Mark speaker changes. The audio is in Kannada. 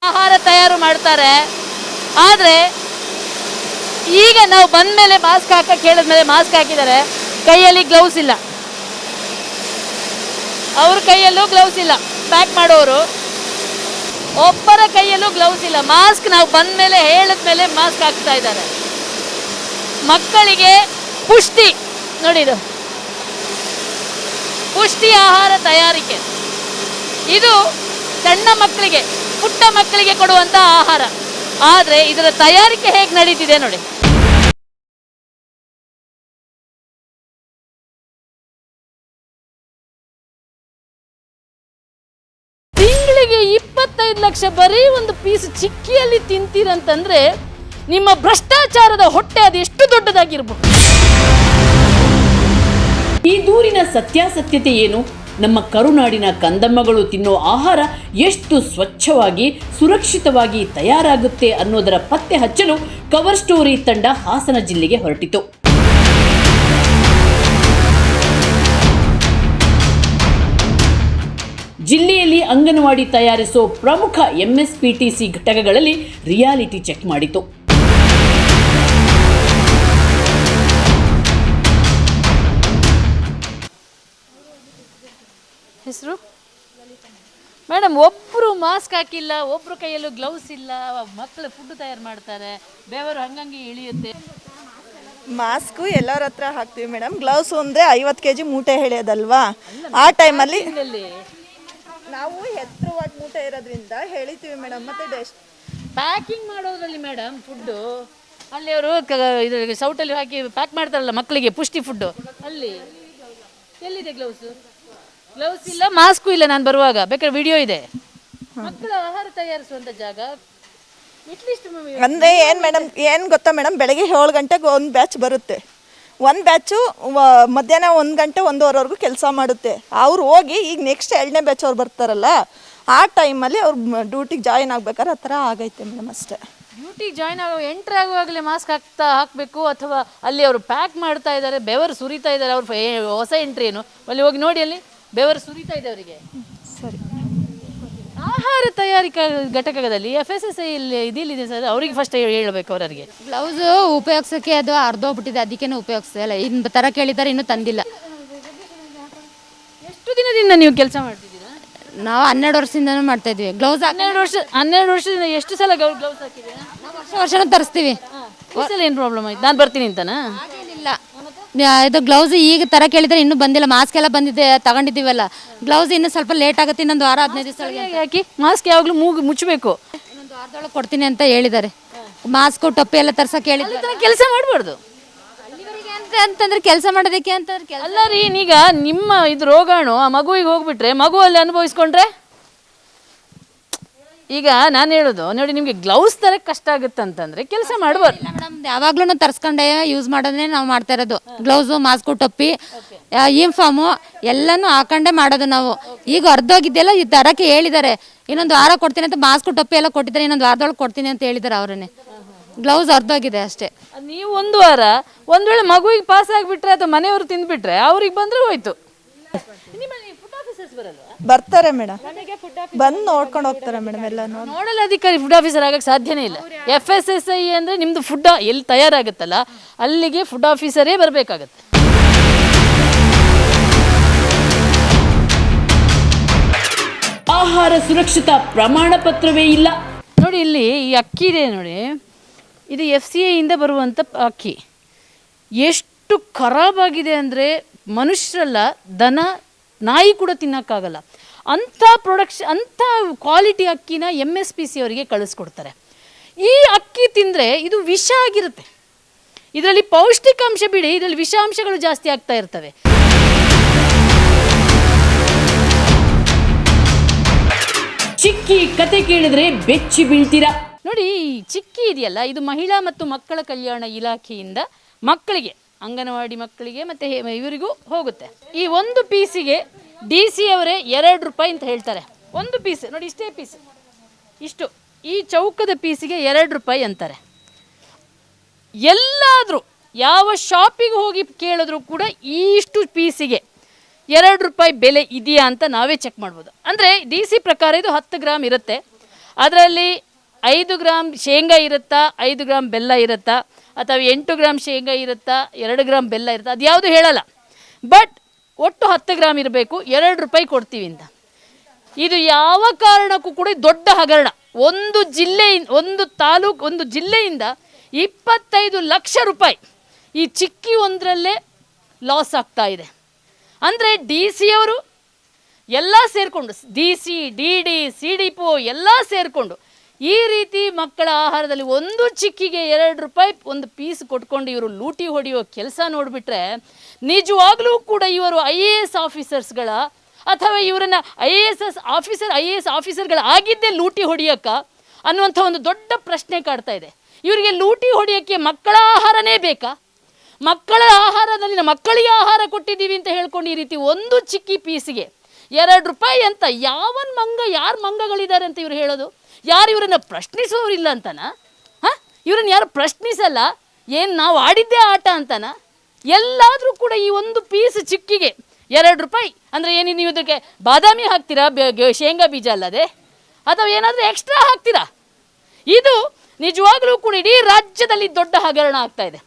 Speaker 1: ಆಹಾರ ತಯಾರು ಮಾಡ್ತಾರೆ. ಆದರೆ ಈಗ ನಾವು ಬಂದ ಮೇಲೆ ಮಾಸ್ಕ್ ಹಾಕಕ್ಕೆ ಹೇಳಿದ್ಮೇಲೆ ಮಾಸ್ಕ್ ಹಾಕಿದ್ದಾರೆ, ಕೈಯಲ್ಲಿ ಗ್ಲೌಸ್ ಇಲ್ಲ, ಅವ್ರ ಕೈಯಲ್ಲೂ ಗ್ಲೌಸ್ ಇಲ್ಲ. ಪ್ಯಾಕ್ ಮಾಡೋರು ಒಬ್ಬರ ಕೈಯಲ್ಲೂ ಗ್ಲೌಸ್ ಇಲ್ಲ. ಮಾಸ್ಕ್ ನಾವು ಬಂದ ಮೇಲೆ ಹೇಳಿದ್ಮೇಲೆ ಮಾಸ್ಕ್ ಹಾಕ್ತಾ ಇದ್ದಾರೆ. ಮಕ್ಕಳಿಗೆ ಪುಷ್ಟಿ ನೋಡಿ, ಇದು ಪುಷ್ಟಿ ಆಹಾರ ತಯಾರಿಕೆ, ಇದು ಸಣ್ಣ ಮಕ್ಕಳಿಗೆ ಪುಟ್ಟ ಮಕ್ಕಳಿಗೆ ಕೊಡುವಂಥ ಆಹಾರ. ಆದರೆ ಇದರ ತಯಾರಿಕೆ ಹೇಗೆ ನಡೀತಿದೆ ನೋಡಿ. ತಿಂಗಳಿಗೆ 25 ಲಕ್ಷ ಬರೀ ಒಂದು ಪೀಸ್ ಚಿಕ್ಕಿಯಲ್ಲಿ ತಿಂತೀರಂತಂದ್ರೆ ನಿಮ್ಮ ಭ್ರಷ್ಟಾಚಾರದ ಹೊಟ್ಟೆ ಅದು ಎಷ್ಟು ದೊಡ್ಡದಾಗಿರ್ಬೋದು.
Speaker 2: ಈ ದೂರಿನ ಸತ್ಯಾಸತ್ಯತೆ ಏನು? ನಮ್ಮ ಕರುನಾಡಿನ ಕಂದಮ್ಮಗಳು ತಿನ್ನೋ ಆಹಾರ ಎಷ್ಟು ಸ್ವಚ್ಛವಾಗಿ ಸುರಕ್ಷಿತವಾಗಿ ತಯಾರಾಗುತ್ತೆ ಅನ್ನೋದರ ಪತ್ತೆ ಹಚ್ಚಲು ಕವರ್ ಸ್ಟೋರಿ ತಂಡ ಹಾಸನ ಜಿಲ್ಲೆಗೆ ಹೊರಟಿತು. ಜಿಲ್ಲೆಯಲ್ಲಿ ಅಂಗನವಾಡಿ ತಯಾರಿಸೋ ಪ್ರಮುಖ MSPTC ಘಟಕಗಳಲ್ಲಿ ರಿಯಾಲಿಟಿ ಚೆಕ್ ಮಾಡಿತು.
Speaker 1: ಹೆಸರು ಮೇಡಮ್, ಒಬ್ಬರು ಮಾಸ್ಕ್ ಹಾಕಿಲ್ಲ, ಒಬ್ಬರು ಕೈಯಲ್ಲೂ ಗ್ಲೌಸ್ ಇಲ್ಲ, ಮಕ್ಕಳು ಫುಡ್ ತಯಾರು ಮಾಡ್ತಾರೆ, ಬೆವರು ಹಂಗಂಗೆ ಇಳಿಯುತ್ತೆ.
Speaker 3: ಮಾಸ್ಕು ಎಲ್ಲರ ಹತ್ರ ಹಾಕ್ತೀವಿ ಮೇಡಮ್. ಗ್ಲೌಸ್ ಅಂದರೆ 50 kg ಮೂಟೆ ಹೇಳಿಯೋದಲ್ವಾ, ಆ ಟೈಮಲ್ಲಿ ನಾವು ಎತ್ತರವಾಗಿ ಮೂಟೆ ಇರೋದ್ರಿಂದ ಹೇಳಿತೀವಿ ಮೇಡಮ್. ಮತ್ತೆ
Speaker 1: ಪ್ಯಾಕಿಂಗ್ ಮಾಡೋದ್ರಲ್ಲಿ ಮೇಡಮ್ ಫುಡ್ಡು ಅಲ್ಲಿ ಅವರು ಇದು ಸೌಟಲ್ಲಿ ಹಾಕಿ ಪ್ಯಾಕ್ ಮಾಡ್ತಾರಲ್ಲ ಮಕ್ಕಳಿಗೆ ಪುಷ್ಟಿ ಫುಡ್ಡು, ಅಲ್ಲಿ ಎಲ್ಲಿದೆ ಗ್ಲೌಸು? ಗ್ಲೌಸ್ ಇಲ್ಲ, ಮಾಸ್ಕು ಇಲ್ಲ. ನಾನು ಬರುವಾಗ ಬೇಕಾದ್ರೆ ವಿಡಿಯೋ ಇದೆ. ಮಕ್ಕಳ ಆಹಾರ ತಯಾರಿಸುವಂಥ ಜಾಗ
Speaker 3: ಅಂದರೆ ಏನು ಮೇಡಮ್, ಏನು ಗೊತ್ತಾ ಮೇಡಮ್, ಬೆಳಗ್ಗೆ 7 ಗಂಟೆಗೆ ಒಂದು ಬ್ಯಾಚ್ ಬರುತ್ತೆ. ಒಂದು ಬ್ಯಾಚು ಮಧ್ಯಾಹ್ನ 1 ಗಂಟೆ 1:15ವರೆಗೂ ಕೆಲಸ ಮಾಡುತ್ತೆ. ಅವ್ರು ಹೋಗಿ ಈಗ ನೆಕ್ಸ್ಟ್ 2ನೇ ಬ್ಯಾಚ್ ಅವ್ರು ಬರ್ತಾರಲ್ಲ, ಆ ಟೈಮಲ್ಲಿ ಅವ್ರು ಡ್ಯೂಟಿಗೆ ಜಾಯಿನ್ ಆಗ್ಬೇಕಾದ್ರೆ ಆ ಥರ ಆಗೈತೆ ಮೇಡಮ್. ಅಷ್ಟೇ.
Speaker 1: ಡ್ಯೂಟಿಗೆ ಜಾಯ್ನ್ ಎಂಟ್ರ್ ಆಗುವಾಗಲೇ ಮಾಸ್ಕ್ ಹಾಕಬೇಕು, ಅಥವಾ ಅಲ್ಲಿ ಅವರು ಪ್ಯಾಕ್ ಮಾಡ್ತಾ ಇದ್ದಾರೆ, ಬೆವರು ಸುರಿತಾ ಇದ್ದಾರೆ. ಅವ್ರು ಹೊಸ ಎಂಟ್ರಿ ಏನು ಅಲ್ಲಿ ಹೋಗಿ ನೋಡಿ, ಅಲ್ಲಿ ಬೆವರು ಸುರಿತಾ ಇದೆ ಅವರಿಗೆ.
Speaker 3: ಸರಿ.
Speaker 1: ಆಹಾರ ತಯಾರಿಕಾ ಘಟಕದಲ್ಲಿ FSSAI ಇದಿಲ್ಲಿದೆ ಸರ್, ಅವ್ರಿಗೆ ಫಸ್ಟ್ ಹೇಳಬೇಕು. ಅವರಿಗೆ
Speaker 4: ಗ್ಲೌಸ್ ಉಪಯೋಗಿಸೋಕ್ಕೆ ಅದು ಅರ್ಧೋಗ್ಬಿಟ್ಟಿದೆ, ಅದಕ್ಕೇನು ಉಪಯೋಗಿಸ್ತಾ ಇಲ್ಲ. ಇನ್ನು ಥರ ಕೇಳಿದ್ದಾರೆ, ಇನ್ನೂ ತಂದಿಲ್ಲ.
Speaker 1: ಎಷ್ಟು ದಿನದಿಂದ ನೀವು ಕೆಲಸ ಮಾಡ್ತಿದ್ದೀರಾ?
Speaker 4: ನಾವು 12 ವರ್ಷದಿಂದನೂ ಮಾಡ್ತಾ ಇದ್ವಿ. ಗ್ಲೌಸ್
Speaker 1: 12 ವರ್ಷದಿಂದ ಎಷ್ಟು ಸಲ ಗ್ಲೌಸ್ ಹಾಕಿದ್ದೀರಾ?
Speaker 4: ವರ್ಷನೂ ತರಿಸ್ತೀವಿ.
Speaker 1: ಏನು ಪ್ರಾಬ್ಲಮ್ ಆಯ್ತು? ನಾನು ಬರ್ತೀನಿ ಅಂತನಾ?
Speaker 4: ಹಾಗೇನಿಲ್ಲ. ಇದು ಗ್ಲೌಸ್ ಈಗ ಥರ ಕೇಳಿದರೆ ಇನ್ನೂ ಬಂದಿಲ್ಲ. ಮಾಸ್ಕ್ ಎಲ್ಲ ಬಂದಿದೆ, ತಗೊಂಡಿದ್ದೀವಲ್ಲ. ಗ್ಲೌಸ್ ಇನ್ನೂ ಸ್ವಲ್ಪ ಲೇಟ್ ಆಗುತ್ತೆ, ಇನ್ನೊಂದು ವಾರ 15 ದಿವಸ
Speaker 1: ಯಾಕೆ ಮಾಸ್ಕ್ ಯಾವಾಗಲೂ ಮೂಗು ಮುಚ್ಚಬೇಕು?
Speaker 4: ಇನ್ನೊಂದು ವಾರದೊಳಗೆ ಕೊಡ್ತೀನಿ ಅಂತ ಹೇಳಿದ್ದಾರೆ. ಮಾಸ್ಕು ಟೊಪ್ಪಿ ಎಲ್ಲ ತರ್ಸಕ್ಕೆ ಹೇಳಿದ್ದಾರೆ.
Speaker 1: ಕೆಲಸ ಮಾಡಬಾರ್ದು
Speaker 4: ಅಂತಂದ್ರೆ ಕೆಲಸ ಮಾಡೋದಕ್ಕೆ ಅಂತ
Speaker 1: ಅಲ್ಲ ರೀ. ಈಗ ನಿಮ್ಮ ಇದು ರೋಗಾಣು ಆ ಮಗುವಿಗೆ ಹೋಗ್ಬಿಟ್ರೆ ಮಗು ಅಲ್ಲಿ ಅನುಭವಿಸ್ಕೊಂಡ್ರೆ, ಈಗ ನಾನು ಹೇಳೋದು ನೋಡಿ, ನಿಮಗೆ ಗ್ಲೌಸ್ ತರಕ್ಕೆ ಕಷ್ಟ ಆಗುತ್ತೆ ಅಂತಂದ್ರೆ ಕೆಲಸ ಮಾಡಬಾರ್ದು
Speaker 4: ಮೇಡಮ್. ಯಾವಾಗ್ಲೂ ತರ್ಸ್ಕೊಂಡೆ ಯೂಸ್ ಮಾಡೋದನ್ನೇ ನಾವು ಮಾಡ್ತಾ ಇರೋದು. ಗ್ಲೌಸು, ಮಾಸ್ಕು, ಟೊಪ್ಪಿ, ಯೂನಿಫಾರ್ಮು ಎಲ್ಲನೂ ಹಾಕೊಂಡೇ ಮಾಡೋದು ನಾವು. ಈಗ ಅರ್ಧೋಗಿದ್ದೆಲ್ಲ ಈ ತರಕ್ಕೆ ಹೇಳಿದ್ದಾರೆ. ಇನ್ನೊಂದು ವಾರ ಕೊಡ್ತೀನಿ ಅಂತ ಮಾಸ್ಕು ಟೊಪ್ಪಿ ಎಲ್ಲ ಕೊಟ್ಟಿದ್ದಾರೆ. ಇನ್ನೊಂದು ವಾರದೊಳಗೆ ಕೊಡ್ತೀನಿ ಅಂತ ಹೇಳಿದ್ದಾರೆ ಅವರನ್ನೇ. ಗ್ಲೌಸ್ ಅರ್ಧೋಗಿದೆ ಅಷ್ಟೇ.
Speaker 1: ನೀವು ಒಂದು ವಾರ, ಒಂದು ವೇಳೆ ಮಗುವಿಗೆ ಪಾಸ್ ಆಗಿಬಿಟ್ರೆ ಅಥವಾ ಮನೆಯವರು ತಿಂದ್ಬಿಟ್ರೆ ಅವ್ರಿಗೆ ಬಂದ್ರೆ ಹೋಯ್ತು.
Speaker 3: ಬರ್ತಾರೆ ಮೇಡಮ್, ಬಂದು ನೋಡ್ಕೊಂಡು ಹೋಗ್ತಾರೆ ಮೇಡಮ್. ಎಲ್ಲ
Speaker 1: ನೋಡಲ್ ಅಧಿಕಾರಿ ಫುಡ್ ಆಫೀಸರ್ ಆಗಕ್ಕೆ ಸಾಧ್ಯನೇ ಇಲ್ಲ. FSSAI ಅಂದ್ರೆ ನಿಮ್ದು ಫುಡ್ ಎಲ್ಲಿ ತಯಾರಾಗುತ್ತಲ್ಲ ಅಲ್ಲಿಗೆ ಫುಡ್ ಆಫೀಸರೇ ಬರಬೇಕಾಗತ್ತೆ.
Speaker 2: ಆಹಾರ ಸುರಕ್ಷತಾ ಪ್ರಮಾಣ ಪತ್ರವೇ ಇಲ್ಲ.
Speaker 1: ನೋಡಿ, ಇಲ್ಲಿ ಈ ಅಕ್ಕಿ ಇದೆ ನೋಡಿ, ಇದು FCI ಇಂದ ಬರುವಂಥ ಅಕ್ಕಿ. ಎಷ್ಟು ಖರಾಬಾಗಿದೆ ಅಂದರೆ ಮನುಷ್ಯರಲ್ಲ, ದನ ನಾಯಿ ಕೂಡ ತಿನ್ನೋಕ್ಕಾಗಲ್ಲ. ಅಂಥ ಅಂಥ ಕ್ವಾಲಿಟಿ ಅಕ್ಕಿನ MSPC ಅವರಿಗೆ ಕಳಿಸ್ಕೊಡ್ತಾರೆ. ಈ ಅಕ್ಕಿ ತಿಂದರೆ ಇದು ವಿಷ ಆಗಿರುತ್ತೆ. ಇದರಲ್ಲಿ ಪೌಷ್ಟಿಕಾಂಶ ಬಿಡಿ, ಇದರಲ್ಲಿ ವಿಷಾಂಶಗಳು ಜಾಸ್ತಿ ಆಗ್ತಾ ಇರ್ತವೆ.
Speaker 2: ಚಿಕ್ಕಿ ಕತೆ ಕೇಳಿದ್ರೆ ಬೆಚ್ಚಿ ಬೀಳ್ತೀರಾ
Speaker 1: ನೋಡಿ. ಈ ಚಿಕ್ಕಿ ಇದೆಯಲ್ಲ, ಇದು ಮಹಿಳಾ ಮತ್ತು ಮಕ್ಕಳ ಕಲ್ಯಾಣ ಇಲಾಖೆಯಿಂದ ಮಕ್ಕಳಿಗೆ, ಅಂಗನವಾಡಿ ಮಕ್ಕಳಿಗೆ ಮತ್ತು ಇವರಿಗೂ ಹೋಗುತ್ತೆ. ಈ ಒಂದು ಪೀಸಿಗೆ DC ಅವರೇ 2 ರೂಪಾಯಿ ಅಂತ ಹೇಳ್ತಾರೆ. ಒಂದು ಪೀಸ್ ನೋಡಿ, ಇಷ್ಟೇ ಪೀಸ್, ಇಷ್ಟು ಈ ಚೌಕದ ಪೀಸಿಗೆ 2 ರೂಪಾಯಿ ಅಂತಾರೆ. ಎಲ್ಲಾದರೂ ಯಾವ ಶಾಪಿಗೆ ಹೋಗಿ ಕೇಳಿದ್ರು ಕೂಡ ಇಷ್ಟು ಪೀಸಿಗೆ 2 ರೂಪಾಯಿ ಬೆಲೆ ಇದೆಯಾ ಅಂತ ನಾವೇ ಚೆಕ್ ಮಾಡ್ಬೋದು. ಅಂದರೆ DC ಪ್ರಕಾರ ಇದು 10 ಗ್ರಾಮ್ ಇರುತ್ತೆ. ಅದರಲ್ಲಿ 5 ಗ್ರಾಮ್ ಶೇಂಗಾ ಇರುತ್ತಾ, 5 ಗ್ರಾಮ್ ಬೆಲ್ಲ ಇರುತ್ತಾ, ಅಥವಾ 8 ಗ್ರಾಮ್ ಶೇಂಗಾ ಇರುತ್ತಾ, 2 ಗ್ರಾಮ್ ಬೆಲ್ಲ ಇರುತ್ತಾ, ಅದು ಯಾವುದು ಹೇಳಲ್ಲ. ಬಟ್ ಒಟ್ಟು 10 ಗ್ರಾಮ್ ಇರಬೇಕು, 2 ರೂಪಾಯಿ ಕೊಡ್ತೀವಿ ಅಂತ. ಇದು ಯಾವ ಕಾರಣಕ್ಕೂ ಕೂಡ ದೊಡ್ಡ ಹಗರಣ. ಒಂದು ಜಿಲ್ಲೆಯಿಂದ 25 ಲಕ್ಷ ರೂಪಾಯಿ ಈ ಚಿಕ್ಕಿ ಒಂದರಲ್ಲೇ ಲಾಸ್ ಆಗ್ತಾ ಇದೆ. ಅಂದರೆ ಡಿ ಸಿ ಅವರು ಎಲ್ಲ ಸೇರಿಕೊಂಡು, DC, DD, CDPO ಎಲ್ಲ ಸೇರಿಕೊಂಡು ಈ ರೀತಿ ಮಕ್ಕಳ ಆಹಾರದಲ್ಲಿ ಒಂದು ಚಿಕ್ಕಿಗೆ 2 ರೂಪಾಯಿ ಒಂದು ಪೀಸ್ ಕೊಟ್ಕೊಂಡು ಇವರು ಲೂಟಿ ಹೊಡೆಯೋ ಕೆಲಸ ನೋಡಿಬಿಟ್ರೆ ನಿಜವಾಗ್ಲೂ ಕೂಡ ಇವರು IAS ಆಫೀಸರ್ಸ್ಗಳ ಅಥವಾ ಇವರನ್ನು IAS ಆಫೀಸರ್ಗಳಾಗಿದ್ದೇ ಲೂಟಿ ಹೊಡೆಯೋಕ್ಕ ಅನ್ನುವಂಥ ಒಂದು ದೊಡ್ಡ ಪ್ರಶ್ನೆ ಕಾಡ್ತಾ ಇದೆ. ಇವರಿಗೆ ಲೂಟಿ ಹೊಡೆಯೋಕ್ಕೆ ಮಕ್ಕಳ ಆಹಾರನೇ ಬೇಕಾ? ಮಕ್ಕಳ ಆಹಾರದಲ್ಲಿ ಮಕ್ಕಳಿಗೆ ಆಹಾರ ಕೊಟ್ಟಿದ್ದೀವಿ ಅಂತ ಹೇಳ್ಕೊಂಡು ಈ ರೀತಿ ಒಂದು ಚಿಕ್ಕಿ ಪೀಸಿಗೆ 2 ರೂಪಾಯಿ ಅಂತ ಯಾವನ್ ಮಂಗ, ಯಾರು ಮಂಗಗಳಿದ್ದಾರೆ ಅಂತ ಇವರು ಹೇಳೋದು? ಯಾರು ಇವರನ್ನು ಪ್ರಶ್ನಿಸೋರಿಲ್ಲ ಅಂತನಾ? ಇವರನ್ನು ಯಾರು ಪ್ರಶ್ನಿಸಲ್ಲ? ಏನು ನಾವು ಆಡಿದ್ದೇ ಆಟ ಅಂತನಾ? ಎಲ್ಲಾದರೂ ಕೂಡ ಈ ಒಂದು ಪೀಸ್ ಚಿಕ್ಕಿಗೆ 2 ರೂಪಾಯಿ ಅಂದರೆ ಏನು, ನೀವು ಇದಕ್ಕೆ ಬಾದಾಮಿ ಹಾಕ್ತೀರಾ ಶೇಂಗಾ ಬೀಜ ಅಲ್ಲದೆ, ಅಥವಾ ಏನಾದರೂ ಎಕ್ಸ್ಟ್ರಾ ಹಾಕ್ತೀರಾ? ಇದು ನಿಜವಾಗ್ಲೂ ಕೂಡ ಇಡೀ ರಾಜ್ಯದಲ್ಲಿ ದೊಡ್ಡ ಹಗರಣ ಆಗ್ತಾ ಇದೆ.